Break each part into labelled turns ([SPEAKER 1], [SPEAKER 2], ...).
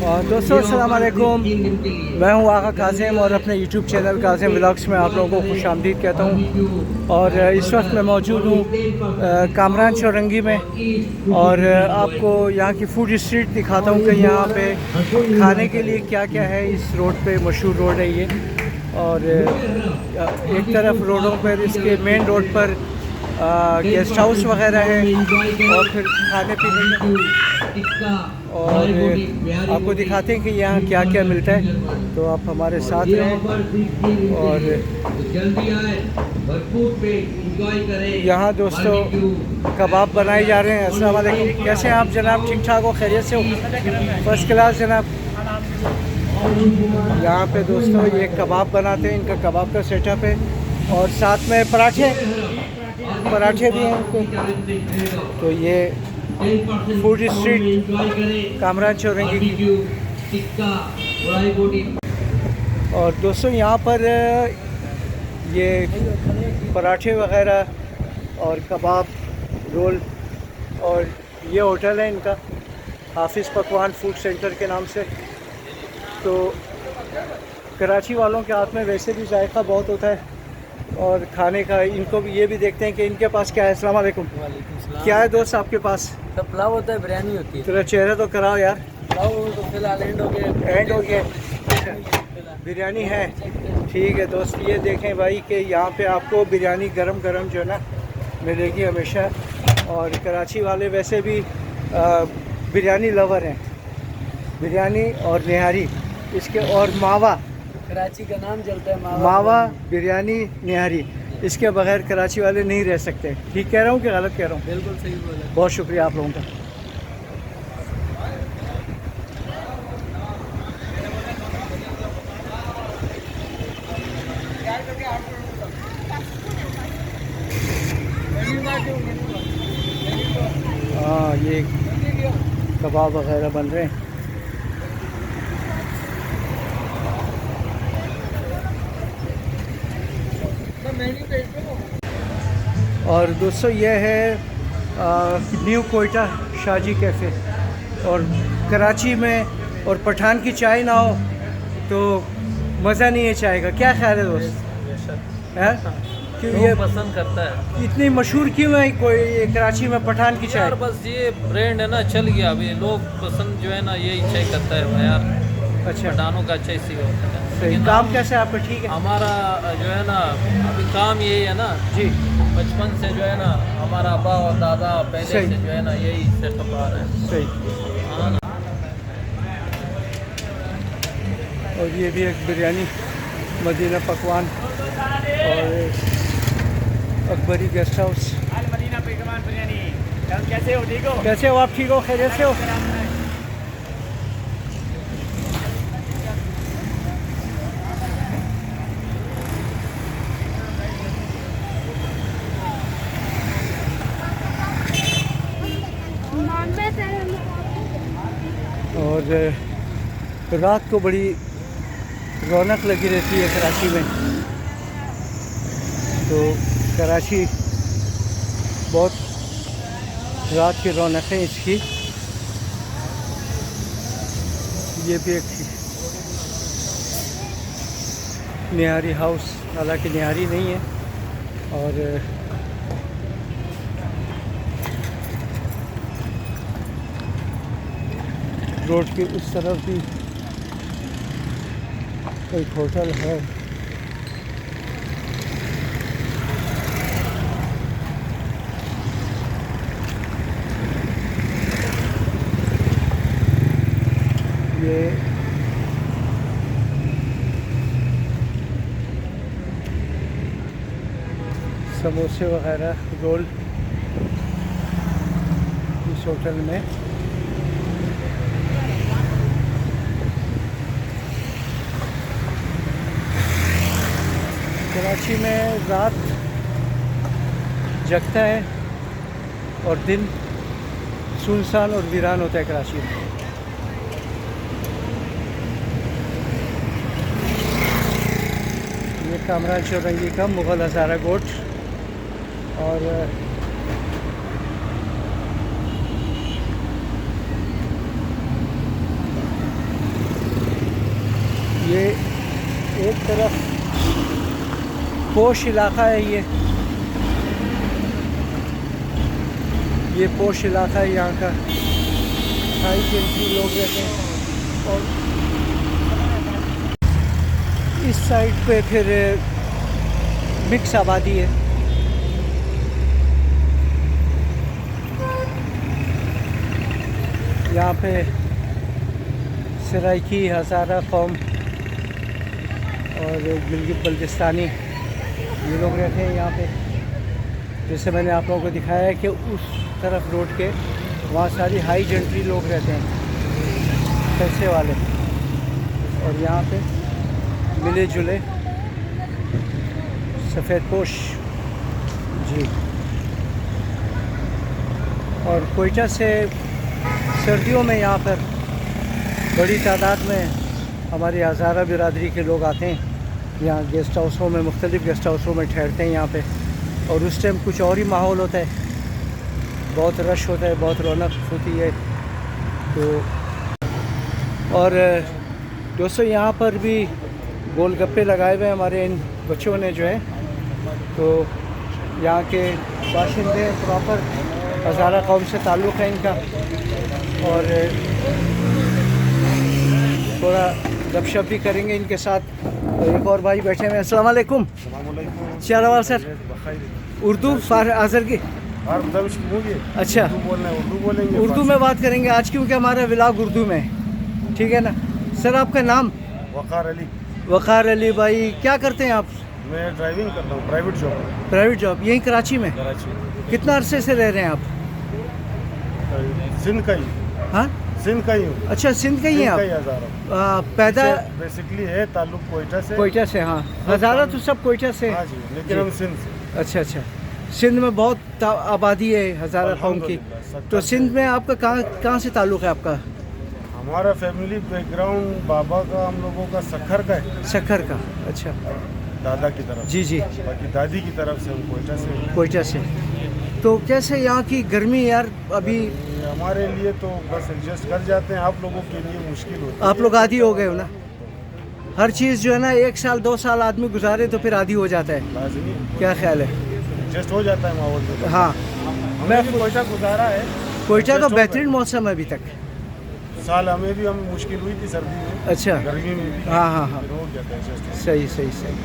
[SPEAKER 1] और दोस्तों अस्सलाम वालेकुम, मैं हूं आगा काज़िम और अपने यूट्यूब चैनल काज़िम व्लॉग्स में आप लोगों को खुशामदीद कहता हूं। और इस वक्त मैं मौजूद हूं कामरान चौरंगी में और आपको यहाँ की फूड स्ट्रीट दिखाता हूं कि यहाँ पे खाने के लिए क्या क्या है। इस रोड पे मशहूर रोड है ये, और एक तरफ रोडों पर इसके मेन रोड पर गेस्ट हाउस वगैरह है और फिर खाने पीने का, और आपको दिखाते हैं कि यहाँ क्या क्या मिलता है। तो आप हमारे साथ रहें और यहाँ दोस्तों कबाब बनाए जा रहे हैं। अस्सलाम वालेकुम, कैसे हैं आप जनाब? ठीक ठाक हो? खैरियत से हो? फर्स्ट क्लास जनाब। यहाँ पे दोस्तों ये कबाब बनाते हैं, इनका कबाब का सेटअप है और साथ में पराठे भी हैं इनके। तो ये फूड स्ट्रीट कामरान चौरंगी की। और दोस्तों यहाँ पर ये पराठे वगैरह और कबाब रोल, और ये होटल है इनका हाफिज़ पकवान फूड सेंटर के नाम से। तो कराची वालों के हाथ में वैसे भी जायका बहुत होता है और खाने का। इनको भी ये भी देखते हैं कि इनके पास क्या है। अस्सलाम वालेकुम। क्या है दोस्त आपके पास?
[SPEAKER 2] तो पुलाव होता है, बिरयानी होती है।
[SPEAKER 1] तेरा चेहरा तो कराओ यार।
[SPEAKER 2] पुलाव तो फिलहाल एंड हो गया।
[SPEAKER 1] बिरयानी है, ठीक है दोस्त। ये देखें भाई कि यहाँ पे आपको बिरयानी गरम गरम जो है ना मिलेगी हमेशा। और कराची वाले वैसे भी बिरयानी लवर हैं। बिरयानी और निहारी इसके, और मावा,
[SPEAKER 2] कराची का नाम चलता है
[SPEAKER 1] मावा बिरयानी निहारी। इसके बगैर कराची वाले नहीं रह सकते। ठीक कह रहा हूँ कि गलत कह रहा हूँ?
[SPEAKER 2] बिल्कुल सही बोला।
[SPEAKER 1] बहुत शुक्रिया आप लोगों का। हाँ, ये कबाब वगैरह बन रहे हैं। और दोस्तों ये है न्यू कोयटा शाजी कैफ़े। और कराची में और पठान की चाय ना हो तो मज़ा नहीं है चाय का। क्या ख्याल है दोस्त? है क्यों ये
[SPEAKER 2] पसंद करता है?
[SPEAKER 1] इतनी मशहूर क्यों है कोई ये कराची में पठान की चाय?
[SPEAKER 2] यार बस ये ब्रांड है ना, चल गया अभी। लोग पसंद जो है ना यही चाय करता है यार।
[SPEAKER 1] अच्छा,
[SPEAKER 2] पठानों का अच्छा इसी होता है।
[SPEAKER 1] सही। काम कैसे है आपका? ठीक है।
[SPEAKER 2] हमारा जो है ना अभी काम यही है ना
[SPEAKER 1] जी,
[SPEAKER 2] बचपन से जो है ना हमारा अब्बा और दादा पहले
[SPEAKER 1] सही।
[SPEAKER 2] से जो है ना यही सेटअप आ रहा है।
[SPEAKER 1] सही।
[SPEAKER 2] हाँ ना।
[SPEAKER 1] और ये भी एक बिरयानी मदीना पकवान और अकबरी गेस्ट हाउस।
[SPEAKER 3] कैसे हो? ठीक हो?
[SPEAKER 1] कैसे हो आप? ठीक हो? खैरियत से हो? और रात को बड़ी रौनक लगी रहती है कराची में। तो कराची बहुत रात की रौनक है इसकी। ये भी एक निहारी हाउस, हालांकि निहारी नहीं है। और रोड के उस तरफ भी एक होटल है। ये समोसे वगैरह रोल इस होटल में। कराची में रात जगता है और दिन सुनसान और वीरान होता है कराची में। ये कामरान चौरंगी का मुग़ल हज़ारा गोट। और एक तरफ पोश इलाका है, ये पोश इलाका है यहाँ का, हाई गिनती लोग रहते हैं। और इस साइड पे फिर मिक्स आबादी है। यहाँ पे सराइकी, हज़ारा कौम और गिलगित बल्तिस्तानी ये लोग रहते हैं यहाँ पे। जैसे मैंने आप लोगों को दिखाया है कि उस तरफ रोड के वहाँ सारी हाई जेंट्री लोग रहते हैं, पैसे वाले, और यहाँ पे मिले जुले सफ़ेद पोश जी। और कोयटा से सर्दियों में यहाँ पर बड़ी तादाद में हमारी हज़ारा बिरादरी के लोग आते हैं यहाँ गेस्ट हाउसों में, मुख्तलिफ़ गेस्ट हाउसों में ठहरते हैं यहाँ पे। और उस टाइम कुछ और ही माहौल होता है, बहुत रश होता है, बहुत रौनक होती है। तो और दोस्तों यहाँ पर भी गोलगप्पे लगाए हुए हैं हमारे इन बच्चों ने जो है। तो यहाँ के बाशिंदे प्रॉपर हज़ारा कौम से ताल्लुक़ है इनका। और थोड़ा गपशप भी करेंगे इनके साथ। तो एक और भाई बैठे हुए हैं। अस्सलाम वालेकुम। क्या रवाल सर? उर्दू आज़र की? अच्छा, उर्दू में बात करेंगे आज क्योंकि हमारा व्लॉग उर्दू में है, ठीक है ना सर? आपका नाम?
[SPEAKER 3] वक़ार अली।
[SPEAKER 1] वक़ार अली भाई, क्या करते हैं आप?
[SPEAKER 3] मैं ड्राइविंग करता हूँ, प्राइवेट जॉब।
[SPEAKER 1] प्राइवेट जॉब यहीं कराची में?
[SPEAKER 3] कराची।
[SPEAKER 1] कितना अरसे से रह रहे हैं आप?
[SPEAKER 3] सिंध का ही।
[SPEAKER 1] हाँ,
[SPEAKER 3] सिंध का ही हूँ।
[SPEAKER 1] अच्छा, सिंध का ही हैं आप? पैदा
[SPEAKER 3] बेसिकली है ताल्लुक कोयटा से।
[SPEAKER 1] कोयटा से? हाँ, हज़ारा तो सब कोयटा से।
[SPEAKER 3] हाँ जी, लेकिन हम सिंध से।
[SPEAKER 1] अच्छा अच्छा, सिंध में बहुत आबादी है हज़ारा कौम की। तो सिंध में आपका कहाँ से ताल्लुक़ है आपका?
[SPEAKER 3] हमारा फैमिली बैकग्राउंड बाबा का, हम लोगों का सखर का है।
[SPEAKER 1] सखर का? अच्छा,
[SPEAKER 3] दादा की तरफ।
[SPEAKER 1] जी जी।
[SPEAKER 3] बाकी दादी की तरफ से हम कोयटा से।
[SPEAKER 1] कोयटा से। तो कैसे यहाँ की गर्मी यार अभी?
[SPEAKER 3] हमारे लिए तो बस एडजस्ट कर जाते हैं, आप लोगों के लिए मुश्किल होती है।
[SPEAKER 1] आप लोग आदी हो गए हो ना? हर चीज़ जो है ना 1 साल 2 साल आदमी गुजारे तो फिर आदी हो जाता है।
[SPEAKER 3] लाजमी।
[SPEAKER 1] क्या ख्याल है?
[SPEAKER 3] एडजस्ट हो जाता है माहौल में।
[SPEAKER 1] हाँ,
[SPEAKER 3] मैं कोयटा गुजारा है।
[SPEAKER 1] कोयटा तो बेहतरीन मौसम है अभी तक।
[SPEAKER 3] साल हमें भी मुश्किल हुई थी सर्दी में।
[SPEAKER 1] अच्छा,
[SPEAKER 3] गर्मी में भी।
[SPEAKER 1] हाँ हाँ हाँ,
[SPEAKER 3] फिर हो गया था एडजस्ट।
[SPEAKER 1] सही सही सही।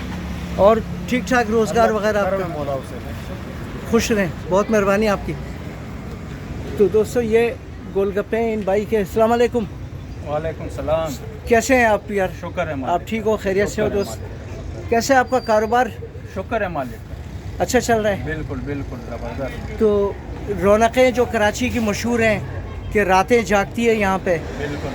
[SPEAKER 1] और ठीक ठाक रोज़गार वगैरह आपका?
[SPEAKER 3] मौला हुसैन।
[SPEAKER 1] खुश रहें, बहुत मेहरबानी आपकी। तो दोस्तों ये गोलगप्पे इन भाई के। अस्सलाम वालेकुम।
[SPEAKER 4] वालेकुम सलाम।
[SPEAKER 1] कैसे हैं आप यार?
[SPEAKER 4] शुक्र है
[SPEAKER 1] आप ठीक हो, खैरियत से हो दोस्त? कैसे आपका कारोबार?
[SPEAKER 4] शुक्र है मालिक,
[SPEAKER 1] अच्छा चल रहा है?
[SPEAKER 4] बिल्कुल बिल्कुल ज़बरदस्त।
[SPEAKER 1] तो रौनकें जो कराची की मशहूर हैं कि रातें जागती है यहाँ पे,
[SPEAKER 4] बिल्कुल।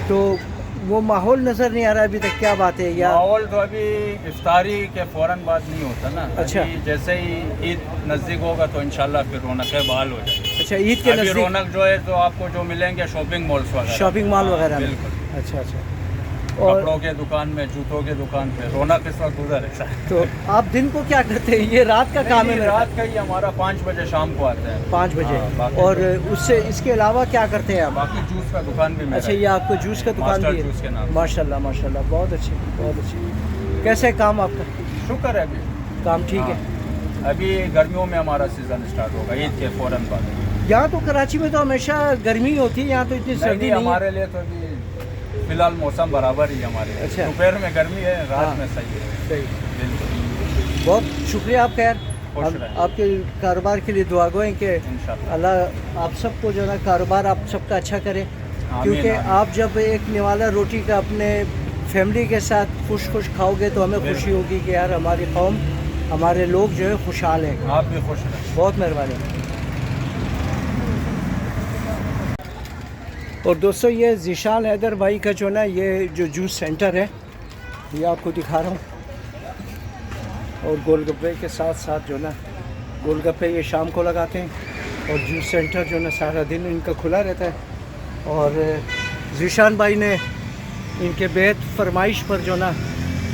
[SPEAKER 1] तो वो माहौल नज़र नहीं आ रहा अभी तक, क्या बात है? या
[SPEAKER 4] माहौल तो अभी इफ्तारी के फ़ौरन बाद नहीं होता ना।
[SPEAKER 1] अच्छा।
[SPEAKER 4] अभी जैसे ही ईद नज़दीक होगा तो इंशाल्लाह फिर रौनकें बहाल हो जाएगी।
[SPEAKER 1] अच्छा, ईद के
[SPEAKER 4] अभी
[SPEAKER 1] नज़दीक
[SPEAKER 4] रौनक जो है तो आपको जो मिलेंगे शॉपिंग मॉल्स वगैरह,
[SPEAKER 1] शॉपिंग मॉल वगैरह में?
[SPEAKER 4] बिल्कुल।
[SPEAKER 1] अच्छा अच्छा। और
[SPEAKER 4] कपड़ों के दुकान में, जूतों के दुकान पे रौनक इस वक्त उधर है।
[SPEAKER 1] तो आप दिन को क्या करते हैं? ये रात का काम है मेरा?
[SPEAKER 4] रात का ही हमारा 5 बजे शाम को आता है।
[SPEAKER 1] 5 बजे।
[SPEAKER 4] हाँ, बाकी
[SPEAKER 1] और उससे इसके अलावा क्या करते हैं आप?
[SPEAKER 4] बाकी जूस का दुकान भी मेरा
[SPEAKER 1] अच्छा,
[SPEAKER 4] है।
[SPEAKER 1] ये आपको जूस का दुकान
[SPEAKER 4] मास्टर
[SPEAKER 1] भी है?
[SPEAKER 4] जूस के नाम से।
[SPEAKER 1] माशाल्लाह माशाल्लाह, बहुत अच्छे बहुत अच्छे। कैसे है काम आपका?
[SPEAKER 4] शुक्र है अभी
[SPEAKER 1] काम ठीक है?
[SPEAKER 4] हाँ। अभी गर्मियों में हमारा सीज़न स्टार्ट होगा ईद के फ़ौरन बाद।
[SPEAKER 1] यहाँ तो कराची में तो हमेशा गर्मी ही होती है, यहाँ तो इतनी सर्दी नहीं है।
[SPEAKER 4] हमारे लिए तो अभी फिलहाल मौसम बराबर ही है हमारे।
[SPEAKER 1] अच्छा।
[SPEAKER 4] दोपहर में गर्मी है, रात
[SPEAKER 1] हाँ।
[SPEAKER 4] में सही है।
[SPEAKER 1] सही।
[SPEAKER 4] बिल्कुल।
[SPEAKER 1] बहुत शुक्रिया आपका यार।
[SPEAKER 4] खुश रहें।
[SPEAKER 1] आपके कारोबार के लिए दुआ गो कि
[SPEAKER 4] इंशाल्लाह।
[SPEAKER 1] अल्लाह आप सबको जो है ना कारोबार आप सबका अच्छा करे, क्योंकि
[SPEAKER 4] आमीन।
[SPEAKER 1] आप जब एक निवाला रोटी का अपने फैमिली के साथ खुश खुश खाओगे तो हमें खुशी होगी कि यार हमारी कौम, हमारे लोग जो है खुशहाल हैं।
[SPEAKER 4] आप भी खुश रहें।
[SPEAKER 1] बहुत मेहरबानी। और दोस्तों ये ज़ीशान हैदर भाई का जो ना ये जो जूस सेंटर है ये आपको दिखा रहा हूँ। और गोलगप्पे के साथ साथ जो ना गोलगप्पे ये शाम को लगाते हैं और जूस सेंटर जो ना सारा दिन इनका खुला रहता है। और ज़ीशान भाई ने इनके बेहद फरमाइश पर जो ना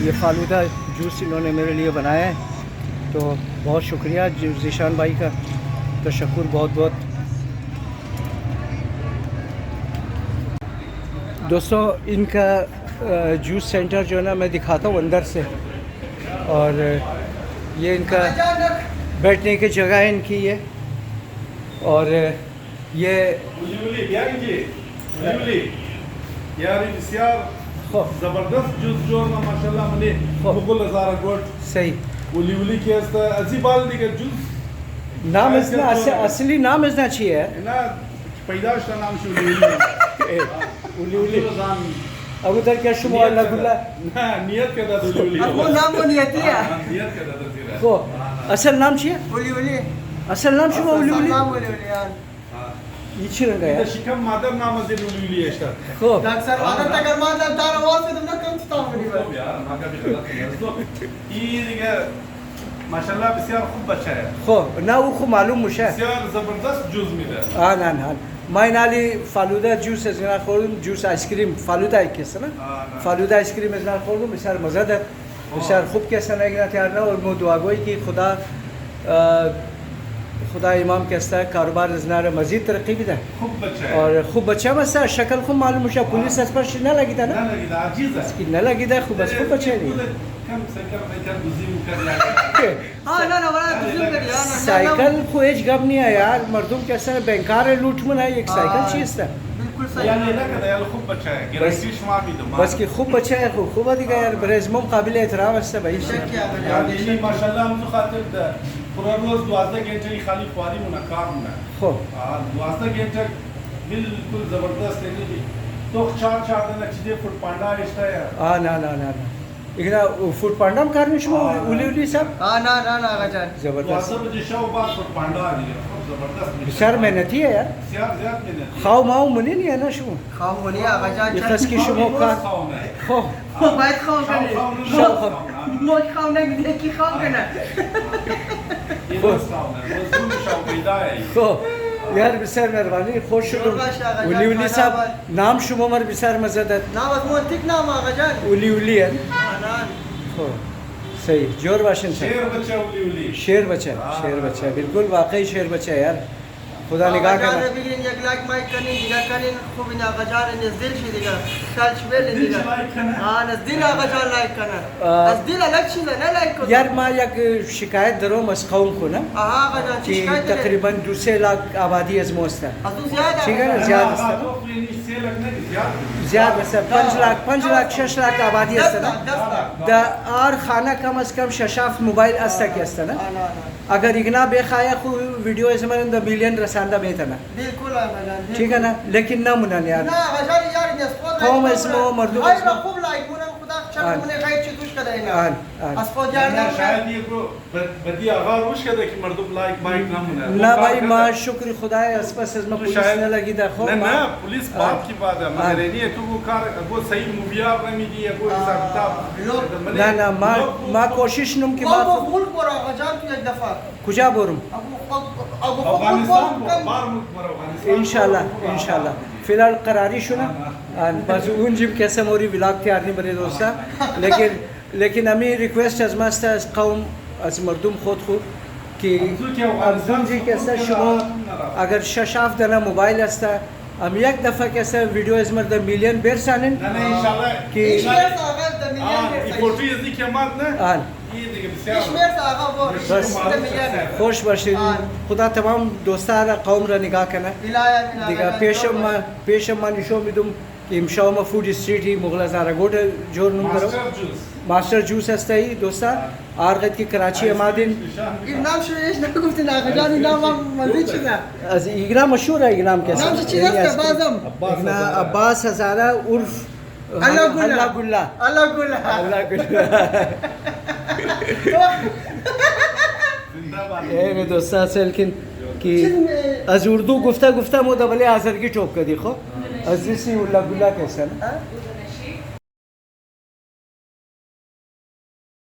[SPEAKER 1] ये फालूदा जूस इन्होंने मेरे लिए बनाया है, तो बहुत शुक्रिया ज़ीशान भाई का, तशक्कुर बहुत बहुत। दोस्तों इनका जूस सेंटर जो है ना मैं दिखाता हूँ अंदर से। और ये इनका बैठने की जगह है इनकी ये। और ये
[SPEAKER 3] यारी बसियार जबरदस्त जूस जो ना माशाल्लाह मने मुगल ज़ारा गोट
[SPEAKER 1] सही
[SPEAKER 3] उली के अजीबाल दिखे जूस
[SPEAKER 1] नाम इसना असली नाम इसना चाहिए
[SPEAKER 3] ना पैदाश का नाम शो उली
[SPEAKER 1] अब उधर क्या शुमा लगुला
[SPEAKER 3] ना नियत के दाद उली
[SPEAKER 5] वो नाम वो नियति है
[SPEAKER 3] नियत के दाद तेरा
[SPEAKER 1] को असल नाम चाहिए
[SPEAKER 5] उली
[SPEAKER 1] असल नाम शुमा उली
[SPEAKER 5] नाम उली यार
[SPEAKER 1] ये चिरंगा यार
[SPEAKER 3] शिकम मादर नाम अजीब उली है स्टार
[SPEAKER 1] को
[SPEAKER 5] डॉक्टर वाला तक मादर दार आवाज से तुमने कम था उली
[SPEAKER 3] यार माका भी गलत है ये दिखे माशाल्लाह बसियार खूब बच्चा है
[SPEAKER 1] को ना वो खूब मालूम मुशा
[SPEAKER 3] बसियार जबरदस्त जूस मिला
[SPEAKER 1] ना मैं नाली फालूदा जूस इजना खोलूं जूस आइसक्रीम फालूदा एक किस ना फालूदा आइसक्रीम इजना खोलूं मिसाल मज़ा है मिसाल खूब कैसा लगना तैयार ना और मैं दुआ गोई कि खुदा इमाम कहता है कारोबार इजना मज़ीद तरक्की भी था
[SPEAKER 3] खूब बच्चा है
[SPEAKER 1] और खूब बच्चा मसा शक्ल खूब मालूम मुशा पुलिस स्पर्श ना लगी था ना
[SPEAKER 3] ना लगी था अजीज है
[SPEAKER 1] कि न लगी था खूब बस खूब बच्चे नहीं
[SPEAKER 3] कम से कम मैं कर बुज़ी कर लगा
[SPEAKER 5] हां ना वाला दुजुम कर यार
[SPEAKER 1] साइकिल को एज गब नहीं है यार मर्दों कैसा है बेकार है लूट मन है एक साइकिल चीज़ था
[SPEAKER 5] बिल्कुल सही
[SPEAKER 3] यानी ना कदा यार खूब बच्चा है गारंटी शुमा भी दो
[SPEAKER 1] बस कि खूब बच्चा है खूब अधिक यार बरेज़मों काबिल एहतराम है भाई
[SPEAKER 3] यार ये माशाल्लाह हम तो खातिर पूरा रोज 12 घंटे खाली ख्वारी मुनकार होना
[SPEAKER 1] हो
[SPEAKER 3] 12 घंटे बिल्कुल जबरदस्त है नहीं तो चार दिन चीजें फुट पांडा इस्ता यार
[SPEAKER 1] ना इकना फूड पांडम करने शुमा उली सब
[SPEAKER 5] हां ना गजान
[SPEAKER 1] जबरदस्त
[SPEAKER 3] 12 बजे शाम बाद फुट पांडा आ गया जबरदस्त
[SPEAKER 1] बिचार मेहनती है यार
[SPEAKER 3] ज्यादा मेहनत
[SPEAKER 1] खाओ माओ मुनी नहीं है ना शुमा
[SPEAKER 5] खाओ मुनिया गजान
[SPEAKER 1] ये खस की शुमा का हो
[SPEAKER 5] बात खाओ करे मोज खाओ ना की खाओ करना
[SPEAKER 3] ये रोज खाओ शाम पैदा है
[SPEAKER 1] हो यार बिसार मेहरबानी खुश शुरू उली साहब नाम शुमा मर बिसार मज़दत
[SPEAKER 5] ना बस मोंतिक ना मा गजान
[SPEAKER 1] उली है
[SPEAKER 5] ना
[SPEAKER 1] हो सही जोर वाशन से
[SPEAKER 3] शेर बच्चा उली
[SPEAKER 1] शेर बच्चा बिल्कुल वाकई शेर बच्चा है यार खुदा निगाह
[SPEAKER 5] गजान
[SPEAKER 1] करना
[SPEAKER 5] बिगिन एक लाइक माइक करनी दिगा करनी खूब ना गजान ने दिल से दिगा शाल शबेल दिगा हां न दिल गजान लाइक करना बस दिल अलग चीज है ना लाइक को
[SPEAKER 1] यार माँ एक शिकायत दरो मस्काउम को ना
[SPEAKER 5] हां गजान
[SPEAKER 1] कि
[SPEAKER 5] शिकायत
[SPEAKER 1] तकरीबन 2 लाख आबादी अजमोस्त है
[SPEAKER 5] अजू ज्यादा
[SPEAKER 1] ठीक है ना ज्यादा
[SPEAKER 3] से लगने ज्यादा
[SPEAKER 1] ज्यादा से 5 लाख 6 लाख आबादी है ना द और खाना कम अज कम शशाफ मोबाइल अस्ता के अस्ता ना अगर इगना बेखाया को वीडियो इसमें द मिलियन रसांदा बेता ना
[SPEAKER 5] बिल्कुल गजान
[SPEAKER 1] ठीक है ना लेकिन ना मुना यार
[SPEAKER 5] ना गजान यार ने स्पॉट
[SPEAKER 1] कौम इसमें मर्दों
[SPEAKER 5] हाय खूब लाइक मुना खुदा चक मुने खाई चुश कर देना स्पॉट यार ना
[SPEAKER 3] शायद ये को बदी आगार उस के कि मर्दम लाइक बाइक ना होना
[SPEAKER 1] ना भाई माँ शुक्र खुदा है आसपास में पुलिस न लगी था खो
[SPEAKER 3] ना पुलिस बात की बात है मगर ये तो वो कार वो सही मूविया में दी है वो हिसाब किताब
[SPEAKER 1] ना माँ कोशिश नुम की बात
[SPEAKER 5] वो फुल पर गजान तू एक दफा
[SPEAKER 1] कुजा बोरूम
[SPEAKER 3] अफगानिस्तान बार मुल्क पर
[SPEAKER 1] इंशाल्लाह फिलहाल करारी शुना बस उन जिम कैसे मोरी विलाग तैयार नहीं बने दोस्ता लेकिन हमें रिक्वेस्ट अजमास्ता कौम अज मर्दुम खुद कि अर्जुन जी कैसा शुरू अगर शशाफ दना मोबाइल असता हम एक दफा कैसा वीडियो इसमें द मिलियन बेर सानन
[SPEAKER 3] इंशाल्लाह
[SPEAKER 1] कि
[SPEAKER 3] फोटो ये की बात ना ये देखिए
[SPEAKER 1] खुश बशीर खुदा तमाम दोस्तारा कौम रा निगाह करना दिगा पेशम निशो मिदुम इमशाव में फूड स्ट्रीट ही मुगला ज़ारा गोट जोर नुम करो मास्टर जूस हस्ता ही दोस्ता आरगत की कराची अमादिन
[SPEAKER 5] नाम शुरेश ना गुफ्त ना गजान नाम मजीद चीज़
[SPEAKER 1] आज इगना मशहूर है इगनाम कैसा
[SPEAKER 5] नाम चीज़ है बाज़म
[SPEAKER 1] इगना अब्बास हज़ारा उर्फ अल्लाह गुल्ला ये दोस्ता असल कि आज उर्दू गुफ्ता मुदबले आज़र की टोक कर देखो अजीसी उल्ला गुल्ला कैसा ना